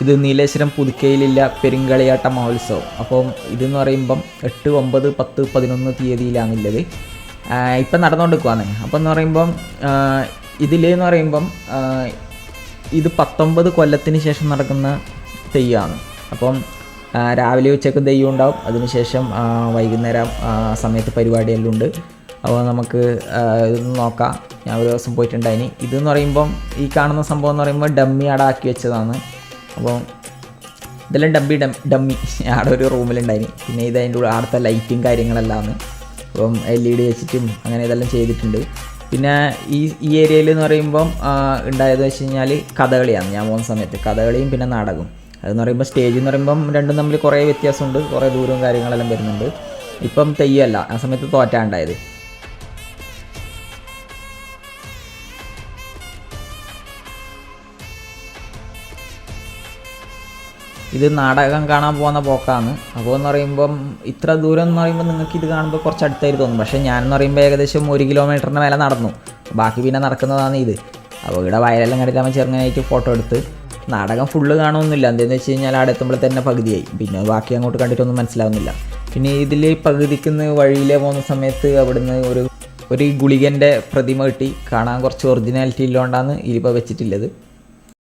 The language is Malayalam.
ഇത് നീലേശ്വരം പുതുക്കയിലില്ല പെരുങ്കളിയാട്ട മഹോത്സവം. അപ്പം ഇതെന്ന് പറയുമ്പം 8, 9, 10, 11 തീയതിയിലാണുള്ളത്. ഇപ്പം നടന്നുകൊണ്ടിരിക്കുവാണ്. അപ്പം എന്ന് പറയുമ്പം ഇതിലെന്ന് പറയുമ്പം ഇത് 19 കൊല്ലത്തിന് ശേഷം നടക്കുന്ന തെയ്യമാണ്. അപ്പം രാവിലെ ഉച്ചയ്ക്ക് തെയ്യം ഉണ്ടാവും. അതിനുശേഷം വൈകുന്നേരം സമയത്ത് പരിപാടിയെല്ലാം ഉണ്ട്. അപ്പോൾ നമുക്ക് ഇതൊന്ന് നോക്കാം. ഞാൻ ഒരു ദിവസം പോയിട്ടുണ്ടായിന്. ഇതെന്ന് പറയുമ്പം ഈ കാണുന്ന സംഭവം എന്ന് പറയുമ്പോൾ ഡമ്മി അവിടെ ആക്കി വെച്ചതാണ്. അപ്പോൾ ഇതെല്ലാം ഡമ്മി അവിടെ ഒരു റൂമിലുണ്ടായിന്. പിന്നെ ഇത് അതിൻ്റെ കൂടെ അവിടുത്തെ ലൈറ്റും കാര്യങ്ങളെല്ലാം അപ്പം LED വെച്ചിട്ടും അങ്ങനെ ഇതെല്ലാം ചെയ്തിട്ടുണ്ട്. പിന്നെ ഈ ഏരിയയിൽ എന്ന് പറയുമ്പം ഉണ്ടായതെന്ന് വെച്ച് കഴിഞ്ഞാൽ കഥകളിയാണ്. ഞാൻ പോകുന്ന സമയത്ത് കഥകളിയും പിന്നെ നാടകവും. അതെന്ന് പറയുമ്പോൾ സ്റ്റേജ് എന്ന് പറയുമ്പം രണ്ടും തമ്മിൽ കുറേ വ്യത്യാസമുണ്ട്, കുറേ ദൂരവും കാര്യങ്ങളെല്ലാം വരുന്നുണ്ട്. ഇപ്പം തെയ്യമല്ല, ആ സമയത്ത് തോറ്റാണ്ടായത്. ഇത് നാടകം കാണാൻ പോകുന്ന പോക്കാണ്. അപ്പോൾ എന്ന് പറയുമ്പം ഇത്ര ദൂരം എന്ന് പറയുമ്പോൾ നിങ്ങൾക്ക് ഇത് കാണുമ്പോൾ കുറച്ച് അടുത്തായിട്ട് തോന്നും. പക്ഷേ ഞാനെന്ന് പറയുമ്പോൾ ഏകദേശം 1 കിലോമീറ്ററിന് മേലെ നടന്നു. ബാക്കി പിന്നെ നടക്കുന്നതാണ് ഇത്. അപ്പോൾ ഇവിടെ വയലെല്ലാം കണ്ടിട്ട് നമ്മൾ ചെറുങ്ങനായിട്ട് ഫോട്ടോ എടുത്ത്. നാടകം ഫുള്ള് കാണുമൊന്നുമില്ല. എന്താണെന്ന് വെച്ച് കഴിഞ്ഞാൽ അവിടെ എത്തുമ്പോൾ തന്നെ പകുതിയായി. പിന്നെ ബാക്കി അങ്ങോട്ട് കണ്ടിട്ടൊന്നും മനസ്സിലാവുന്നില്ല. പിന്നെ ഇതിൽ പകുതിക്കുന്ന വഴിയിലെ പോകുന്ന സമയത്ത് അവിടുന്ന് ഒരു ഗുളികൻ്റെ പ്രതിമ കിട്ടി. കാണാൻ കുറച്ച് ഒറിജിനാലിറ്റി ഇല്ലോണ്ടാണ് ഇതിലിപ്പോൾ വെച്ചിട്ടുള്ളത്.